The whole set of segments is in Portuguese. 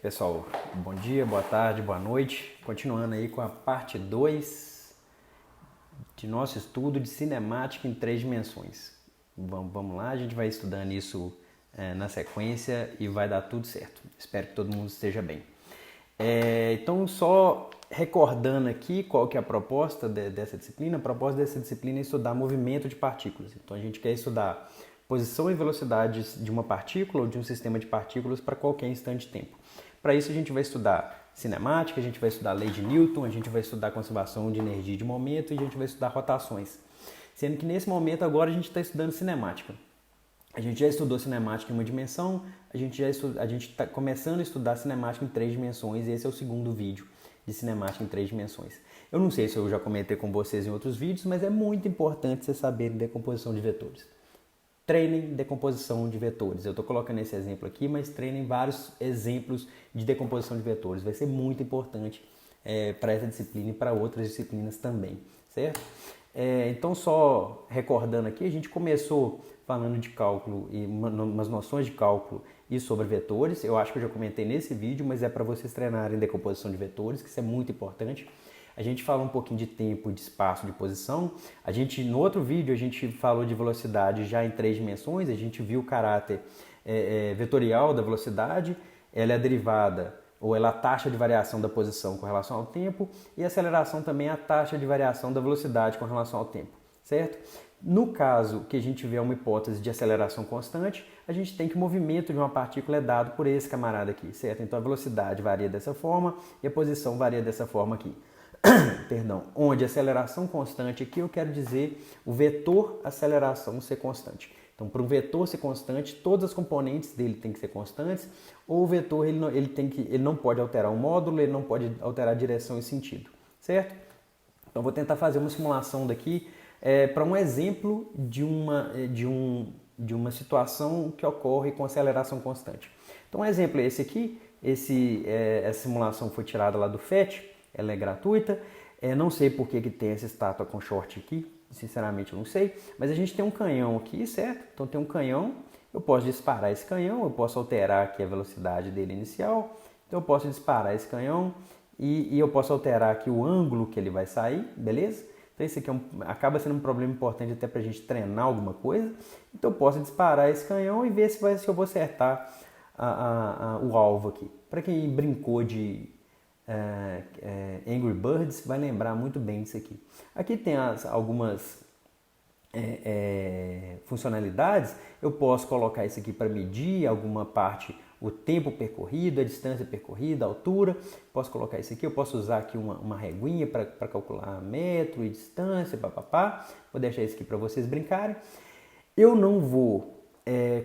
Pessoal, bom dia, boa tarde, boa noite. Continuando aí com a parte 2 de nosso estudo de cinemática em 3 dimensões. Vamos lá, a gente vai estudando isso na sequência e vai dar tudo certo. Espero que todo mundo esteja bem. Então, só recordando aqui qual que é a proposta dessa disciplina. A proposta dessa disciplina é estudar movimento de partículas. Então, a gente quer estudar posição e velocidade de uma partícula ou de um sistema de partículas para qualquer instante de tempo. Para isso, a gente vai estudar cinemática, a gente vai estudar lei de Newton, a gente vai estudar conservação de energia de momento e a gente vai estudar rotações. Sendo que nesse momento agora a gente está estudando cinemática. A gente já estudou cinemática em uma dimensão, a gente está começando a estudar cinemática em 3 dimensões e esse é o segundo vídeo de cinemática em 3 dimensões. Eu não sei se eu já comentei com vocês em outros vídeos, mas é muito importante vocês saberem decomposição de vetores. Treinem decomposição de vetores. Eu estou colocando esse exemplo aqui, mas treinem vários exemplos de decomposição de vetores. Vai ser muito importante para essa disciplina e para outras disciplinas também, certo? Então, só recordando aqui, a gente começou falando de cálculo e umas noções de cálculo e sobre vetores. Eu acho que eu já comentei nesse vídeo, mas é para vocês treinarem decomposição de vetores, que isso é muito importante. A gente fala um pouquinho de tempo, de espaço, de posição. No outro vídeo, a gente falou de velocidade já em 3 dimensões. A gente viu o caráter vetorial da velocidade. Ela é a derivada, ou ela é a taxa de variação da posição com relação ao tempo. E a aceleração também é a taxa de variação da velocidade com relação ao tempo, certo? No caso que a gente vê uma hipótese de aceleração constante, a gente tem que o movimento de uma partícula é dado por esse camarada aqui, certo? Então a velocidade varia dessa forma e a posição varia dessa forma aqui. Perdão, onde a aceleração constante aqui eu quero dizer o vetor aceleração ser constante. Então, para um vetor ser constante, todas as componentes dele têm que ser constantes, ou o vetor ele não pode alterar o módulo, ele não pode alterar a direção e sentido, certo? Então, vou tentar fazer uma simulação daqui para um exemplo de uma situação que ocorre com aceleração constante. Então, um exemplo é esse aqui. Essa simulação foi tirada lá do PhET. Ela é gratuita. Não sei por que tem essa estátua com short aqui, sinceramente eu não sei. Mas a gente tem um canhão aqui, certo? Então tem um canhão, eu posso disparar esse canhão, eu posso alterar aqui a velocidade dele inicial. Então eu posso disparar esse canhão e eu posso alterar aqui o ângulo que ele vai sair, beleza? Então isso aqui acaba sendo um problema importante até para a gente treinar alguma coisa. Então eu posso disparar esse canhão e ver se eu vou acertar o alvo aqui. Para quem brincou de Angry Birds vai lembrar muito bem disso aqui. Aqui tem algumas funcionalidades. Eu posso colocar isso aqui para medir alguma parte, o tempo percorrido, a distância percorrida, a altura. Posso colocar isso aqui, eu posso usar aqui uma reguinha para calcular metro e distância, papapá. Vou deixar isso aqui para vocês brincarem. Eu não vou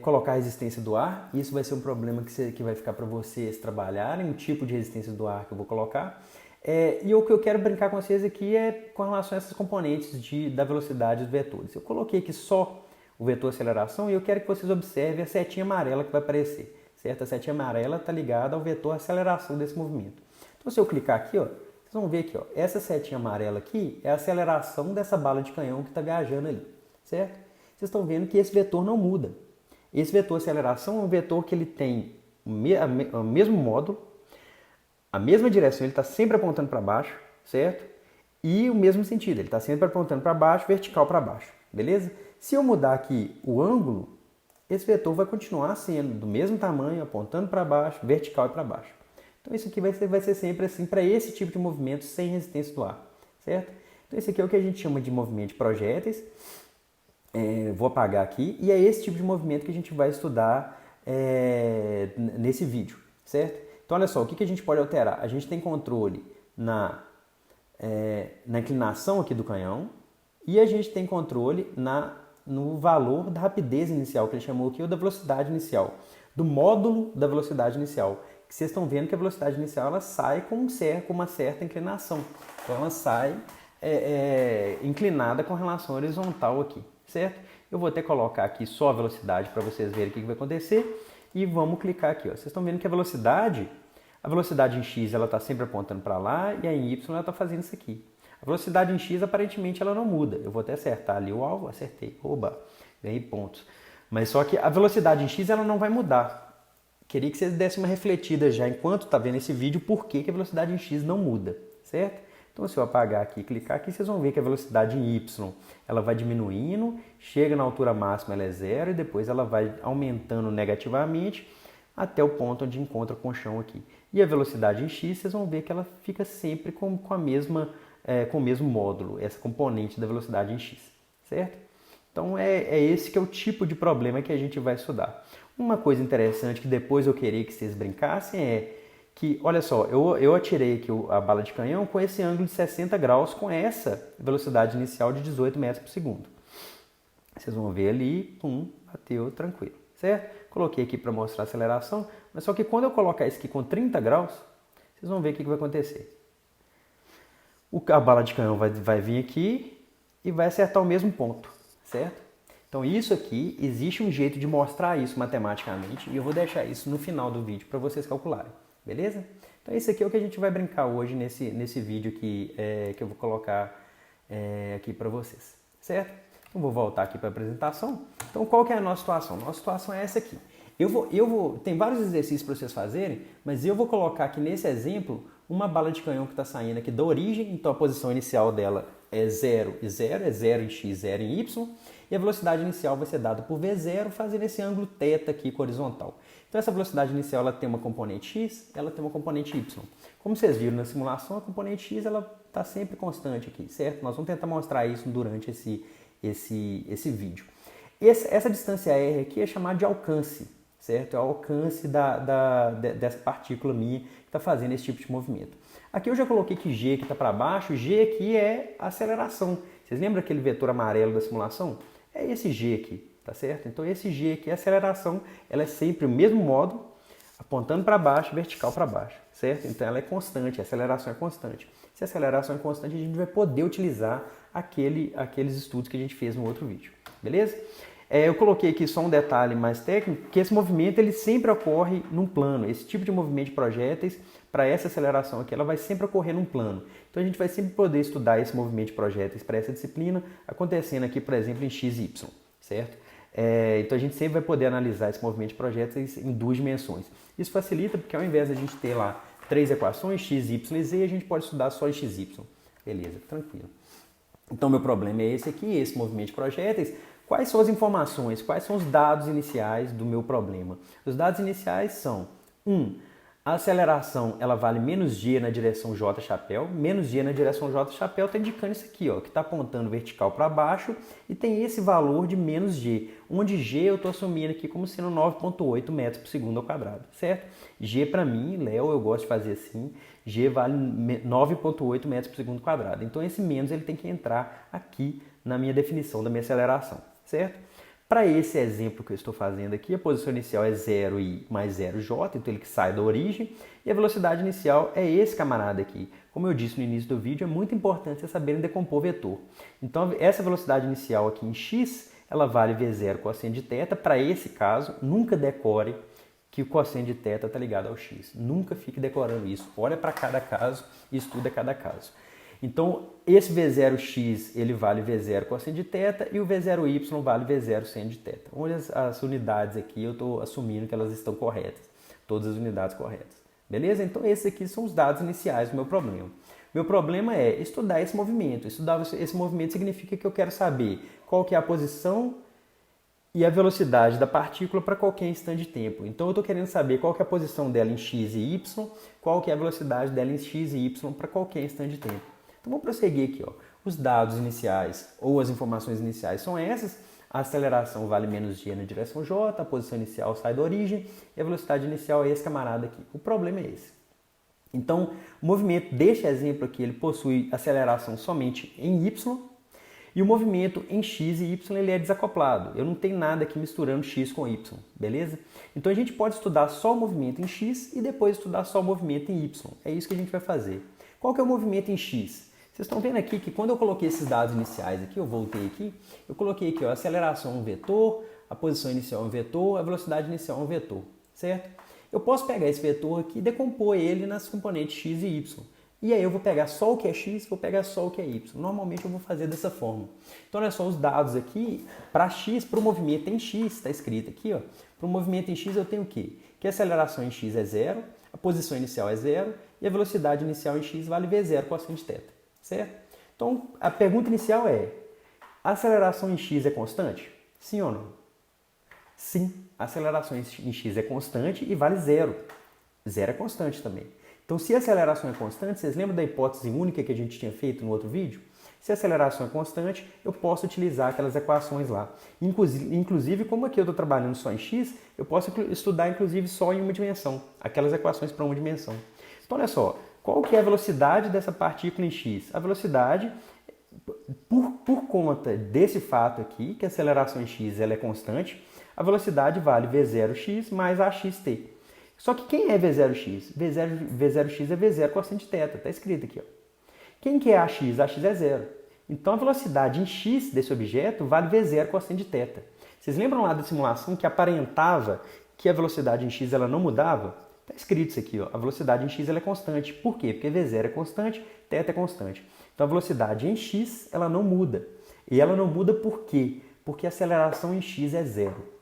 colocar a resistência do ar. Isso vai ser um problema que vai ficar para vocês trabalharem, o tipo de resistência do ar que eu vou colocar. E o que eu quero brincar com vocês aqui é com relação a essas componentes da velocidade dos vetores. Eu coloquei aqui só o vetor aceleração e eu quero que vocês observem a setinha amarela que vai aparecer, certo? A setinha amarela está ligada ao vetor aceleração desse movimento. Então, se eu clicar aqui, ó, vocês vão ver aqui, ó, essa setinha amarela aqui é a aceleração dessa bala de canhão que está viajando ali, certo? Vocês estão vendo que esse vetor não muda. Esse vetor aceleração é um vetor que ele tem o mesmo módulo, a mesma direção, ele está sempre apontando para baixo, certo? E o mesmo sentido, ele está sempre apontando para baixo, vertical para baixo, beleza? Se eu mudar aqui o ângulo, esse vetor vai continuar sendo do mesmo tamanho, apontando para baixo, vertical e para baixo. Então isso aqui vai ser sempre assim para esse tipo de movimento sem resistência do ar, certo? Então esse aqui é o que a gente chama de movimento de projéteis. Vou apagar aqui, e é esse tipo de movimento que a gente vai estudar nesse vídeo, certo? Então olha só, o que a gente pode alterar? A gente tem controle na inclinação aqui do canhão e a gente tem controle no valor da rapidez inicial, que ele chamou aqui, ou da velocidade inicial, do módulo da velocidade inicial. Que vocês estão vendo que a velocidade inicial ela sai com uma certa inclinação, então ela sai inclinada com relação horizontal aqui, certo? Eu vou até colocar aqui só a velocidade para vocês verem o que vai acontecer e vamos clicar aqui, ó. Vocês estão vendo que a velocidade em X ela está sempre apontando para lá e a em Y ela está fazendo isso aqui. A velocidade em X aparentemente ela não muda. Eu vou até acertar ali o alvo, acertei, oba, ganhei pontos. Mas só que a velocidade em X ela não vai mudar. queria que vocês dessem uma refletida já enquanto está vendo esse vídeo, por que a velocidade em x não muda, certo? Então, se eu apagar aqui e clicar aqui, vocês vão ver que a velocidade em y ela vai diminuindo, chega na altura máxima, ela é zero, e depois ela vai aumentando negativamente até o ponto onde encontra com o chão aqui. E a velocidade em x, vocês vão ver que ela fica sempre com o mesmo módulo, essa componente da velocidade em x, certo? Então, é esse que é o tipo de problema que a gente vai estudar. Uma coisa interessante que depois eu queria que vocês brincassem é que, olha só, eu atirei aqui a bala de canhão com esse ângulo de 60 graus, com essa velocidade inicial de 18 metros por segundo. Vocês vão ver ali, pum, bateu tranquilo, certo? Coloquei aqui para mostrar a aceleração, mas só que quando eu colocar isso aqui com 30 graus, vocês vão ver o que vai acontecer. A bala de canhão vai vir aqui e vai acertar o mesmo ponto, certo? Então isso aqui, existe um jeito de mostrar isso matematicamente e eu vou deixar isso no final do vídeo para vocês calcularem. Beleza? Então esse aqui é o que a gente vai brincar hoje nesse vídeo aqui, que eu vou colocar aqui para vocês, certo? Então vou voltar aqui para a apresentação. Então qual que é a nossa situação? Nossa situação é essa aqui. Tem vários exercícios para vocês fazerem, mas eu vou colocar aqui nesse exemplo uma bala de canhão que está saindo aqui da origem, então a posição inicial dela é 0 e 0, é 0 em x, 0 em y, e a velocidade inicial vai ser dada por v0, fazendo esse ângulo θ aqui com horizontal. Então essa velocidade inicial ela tem uma componente x, ela tem uma componente y. Como vocês viram na simulação, a componente x ela está sempre constante aqui, certo? Nós vamos tentar mostrar isso durante esse vídeo. Essa distância r aqui é chamada de alcance, certo? É o alcance dessa partícula minha que está fazendo esse tipo de movimento. Aqui eu já coloquei que g aqui está para baixo, g aqui é a aceleração. Vocês lembram aquele vetor amarelo da simulação? É esse g aqui. Tá certo? Então esse g aqui, a aceleração, ela é sempre o mesmo módulo, apontando para baixo, vertical para baixo, certo? Então ela é constante, a aceleração é constante. Se a aceleração é constante, a gente vai poder utilizar aqueles estudos que a gente fez no outro vídeo, beleza? Eu coloquei aqui só um detalhe mais técnico, que esse movimento ele sempre ocorre num plano. Esse tipo de movimento de projéteis, para essa aceleração aqui, ela vai sempre ocorrer num plano. Então a gente vai sempre poder estudar esse movimento de projéteis para essa disciplina, acontecendo aqui, por exemplo, em x e y, certo? Então a gente sempre vai poder analisar esse movimento de projéteis em duas dimensões. Isso facilita porque ao invés de a gente ter lá 3 equações, x, y e z, a gente pode estudar só x, y. Beleza, tranquilo. Então meu problema é esse aqui, esse movimento de projéteis. Quais são as informações, quais são os dados iniciais do meu problema? Os dados iniciais são, a aceleração ela vale menos g na direção j chapéu, menos g na direção j chapéu está indicando isso aqui, ó, que está apontando vertical para baixo e tem esse valor de menos g, onde g eu estou assumindo aqui como sendo 9,8 metros por segundo ao quadrado, certo? G para mim, Léo, eu gosto de fazer assim, g vale 9,8 metros por segundo quadrado, então esse menos ele tem que entrar aqui na minha definição da minha aceleração, certo? Para esse exemplo que eu estou fazendo aqui, a posição inicial é 0 i mais 0j, então ele que sai da origem, e a velocidade inicial é esse camarada aqui. Como eu disse no início do vídeo, é muito importante vocês saberem decompor vetor. Então, essa velocidade inicial aqui em x, ela vale v0 cosseno de θ. Para esse caso, nunca decore que o cosseno de θ está ligado ao x. Nunca fique decorando isso. Olha para cada caso e estuda cada caso. Então, esse V0x ele vale V0 cosseno de θ e o V0y vale V0 seno de θ. Olha as unidades aqui, eu estou assumindo que elas estão corretas. Todas as unidades corretas. Beleza? Então, esses aqui são os dados iniciais do meu problema. Meu problema é estudar esse movimento. Estudar esse movimento significa que eu quero saber qual que é a posição e a velocidade da partícula para qualquer instante de tempo. Então, eu estou querendo saber qual que é a posição dela em x e y, qual que é a velocidade dela em x e y para qualquer instante de tempo. Então, vamos prosseguir aqui. Ó. Os dados iniciais ou as informações iniciais são essas. A aceleração vale menos g na direção j, a posição inicial sai da origem e a velocidade inicial é esse camarada aqui. O problema é esse. Então, o movimento deste exemplo aqui, ele possui aceleração somente em y e o movimento em x e y ele é desacoplado. Eu não tenho nada aqui misturando x com y, beleza? Então, a gente pode estudar só o movimento em x e depois estudar só o movimento em y. É isso que a gente vai fazer. Qual que é o movimento em x? Vocês estão vendo aqui que quando eu coloquei esses dados iniciais aqui, eu voltei aqui, eu coloquei aqui ó, a aceleração é um vetor, a posição inicial é um vetor, a velocidade inicial é um vetor, certo? Eu posso pegar esse vetor aqui e decompor ele nas componentes x e y. E aí eu vou pegar só o que é x, vou pegar só o que é y. Normalmente eu vou fazer dessa forma. Então olha só os dados aqui, para x, para o movimento em x, está escrito aqui, ó, Para o movimento em x eu tenho o quê? Que a aceleração em x é zero, a posição inicial é zero e a velocidade inicial em x vale v0 cosseno de θ, certo? Então, a pergunta inicial é, a aceleração em x é constante? Sim ou não? Sim, a aceleração em x é constante e vale zero. Zero é constante também. Então, se a aceleração é constante, vocês lembram da hipótese única que a gente tinha feito no outro vídeo? Se a aceleração é constante, eu posso utilizar aquelas equações lá. Inclusive, como aqui eu estou trabalhando só em x, eu posso estudar inclusive só em uma dimensão, aquelas equações para uma dimensão. Então, olha só, qual que é a velocidade dessa partícula em x? A velocidade, por conta desse fato aqui, que a aceleração em x ela é constante, a velocidade vale v0x mais axt. Só que quem é v0x? V0x é v0 cosseno de θ, está escrito aqui, ó. Quem que é ax? Ax é zero. Então a velocidade em x desse objeto vale v0 cosseno de θ. Vocês lembram lá da simulação que aparentava que a velocidade em x ela não mudava? Está escrito isso aqui, ó. A velocidade em x ela é constante. Por quê? Porque v0 é constante, θ é constante. Então a velocidade em x ela não muda. E ela não muda por quê? Porque a aceleração em x é zero.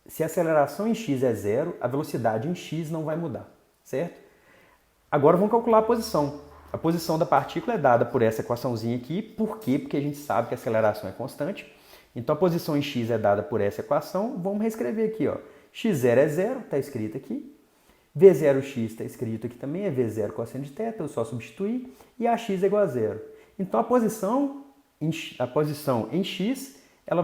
Se a aceleração em x é zero, a velocidade em x não vai mudar, certo? Agora vamos calcular a posição. A posição da partícula é dada por essa equaçãozinha aqui. Por quê? Porque a gente sabe que a aceleração é constante. Então a posição em x é dada por essa equação. Vamos reescrever aqui, ó. x0 é zero, está escrito aqui. v0x está escrito aqui também, é v0 cosseno de θ, eu só substituir. E ax é igual a zero. Então a posição em x ela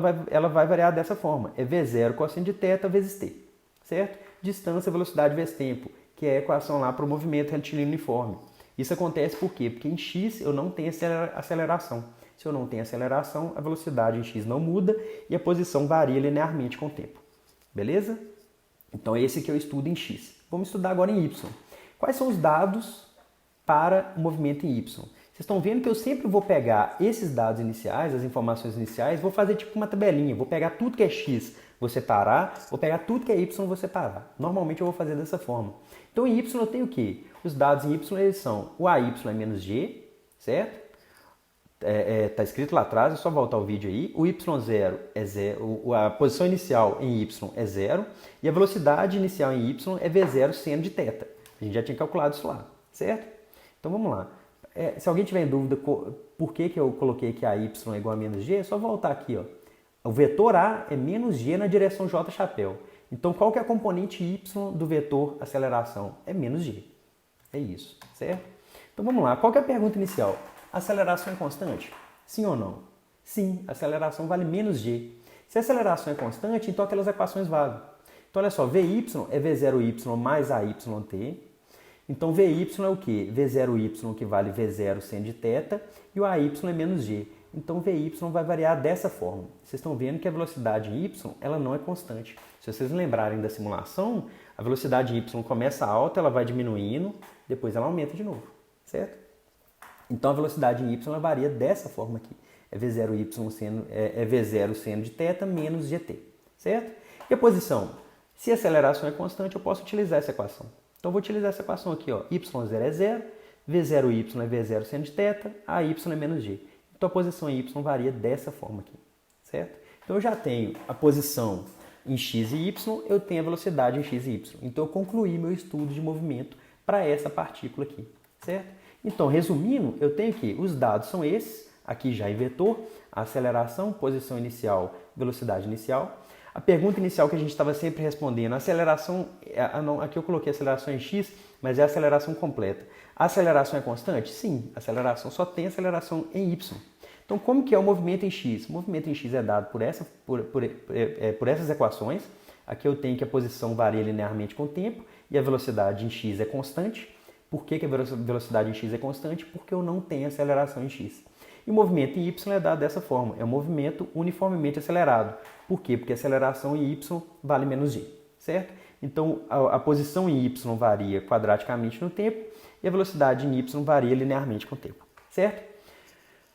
vai variar dessa forma. É v0 cosseno de θ vezes t, certo? Distância, velocidade vezes tempo, que é a equação lá para o movimento retilíneo uniforme. Isso acontece por quê? Porque em x eu não tenho aceleração. Se eu não tenho aceleração, a velocidade em x não muda e a posição varia linearmente com o tempo. Beleza? Então é esse que eu estudo em x. Vamos estudar agora em y. Quais são os dados para o movimento em y? Vocês estão vendo que eu sempre vou pegar esses dados iniciais, as informações iniciais, vou fazer tipo uma tabelinha. Vou pegar tudo que é x, vou separar, vou pegar tudo que é y, vou separar. Normalmente eu vou fazer dessa forma. Então em y eu tenho o quê? Os dados em y eles são o AY é menos G, certo? Tá escrito lá atrás, é só voltar o vídeo aí. O Y0 é zero, a posição inicial em Y é zero e a velocidade inicial em Y é V0 seno de θ. A gente já tinha calculado isso lá, certo? Então vamos lá. Se alguém tiver em dúvida por que eu coloquei que AY é igual a menos G, é só voltar aqui, ó. O vetor A é menos G na direção J chapéu. Então qual que é a componente Y do vetor aceleração? É menos G. É isso, certo? Então vamos lá, qual que é a pergunta inicial? A aceleração é constante? Sim ou não? Sim, a aceleração vale menos g. Se a aceleração é constante, então aquelas equações valem. Então olha só, Vy é V0y mais AYT. Então Vy é o quê? V0y que vale V0 seno de θ e o AY é menos g. Então Vy vai variar dessa forma. Vocês estão vendo que a velocidade em y ela não é constante. Se vocês lembrarem da simulação, a velocidade em y começa alta, ela vai diminuindo, depois ela aumenta de novo, certo? Então a velocidade em y ela varia dessa forma aqui. É V0y seno, V0 seno de θ menos gt, certo? E a posição? Se a aceleração é constante, eu posso utilizar essa equação. Então eu vou utilizar essa equação aqui, ó. y0 é zero, V0y é V0 seno de θ, AY é menos g. Então a posição em y varia dessa forma aqui, certo? Então eu já tenho a posição em x e y, eu tenho a velocidade em x e y. Então eu concluí meu estudo de movimento para essa partícula aqui, certo? Então, resumindo, eu tenho que os dados são esses, aqui já em vetor, a aceleração, posição inicial, velocidade inicial. A pergunta inicial que a gente estava sempre respondendo, a aceleração, aqui eu coloquei aceleração em x, mas é a aceleração completa. A aceleração é constante? Sim, a aceleração só tem aceleração em y. Então, como que é o movimento em x? O movimento em x é dado por essas equações. Aqui eu tenho que a posição varia linearmente com o tempo e a velocidade em x é constante. Por que a velocidade em x é constante? Porque eu não tenho aceleração em x. E o movimento em y é dado dessa forma. É um movimento uniformemente acelerado. Por quê? Porque a aceleração em y vale menos g, certo? Então, a posição em y varia quadraticamente no tempo e a velocidade em y varia linearmente com o tempo, certo?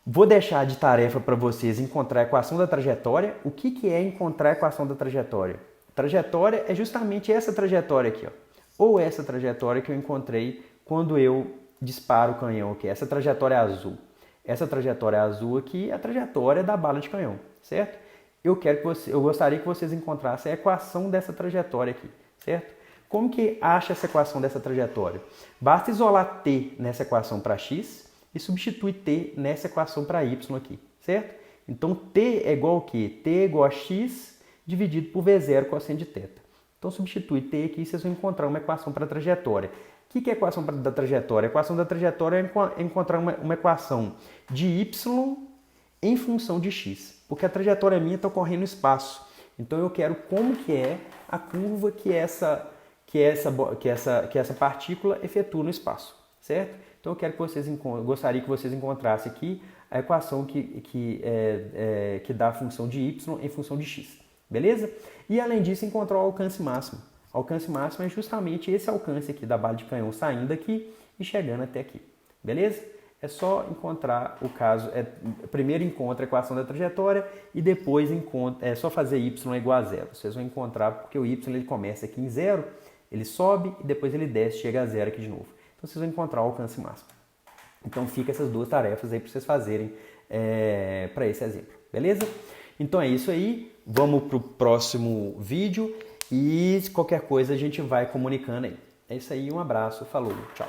Vou deixar de tarefa para vocês encontrar a equação da trajetória. O que é encontrar a equação da trajetória? Trajetória é justamente essa trajetória aqui, ó. Ou essa trajetória que eu encontrei quando eu disparo o canhão aqui. Essa trajetória azul. Essa trajetória azul aqui é a trajetória da bala de canhão, certo? eu gostaria que vocês encontrassem a equação dessa trajetória aqui, certo? Como que acha essa equação dessa trajetória? Basta isolar t nessa equação para x e substitui t nessa equação para y aqui, certo? Então t é igual ao quê? T é igual a x dividido por v0 cosseno de θ. Então substitui t aqui e vocês vão encontrar uma equação para a trajetória. O que é a equação da trajetória? A equação da trajetória é encontrar uma equação de y em função de x, porque a trajetória minha está ocorrendo no espaço. Então eu quero como que é a curva que essa partícula efetua no espaço, certo? Então eu gostaria que vocês encontrassem aqui a equação que dá a função de y em função de x, beleza? E além disso encontrar o alcance máximo. O alcance máximo é justamente esse alcance aqui da bala de canhão saindo daqui e chegando até aqui, beleza? É só encontrar o caso, primeiro encontra a equação da trajetória e depois é só fazer y igual a zero. Vocês vão encontrar porque o y ele começa aqui em zero, ele sobe e depois ele desce, chega a zero aqui de novo. Então vocês vão encontrar o alcance máximo. Então fica essas duas tarefas aí para vocês fazerem para esse exemplo, beleza? Então é isso aí, vamos para o próximo vídeo e qualquer coisa a gente vai comunicando aí. É isso aí, um abraço, falou, tchau!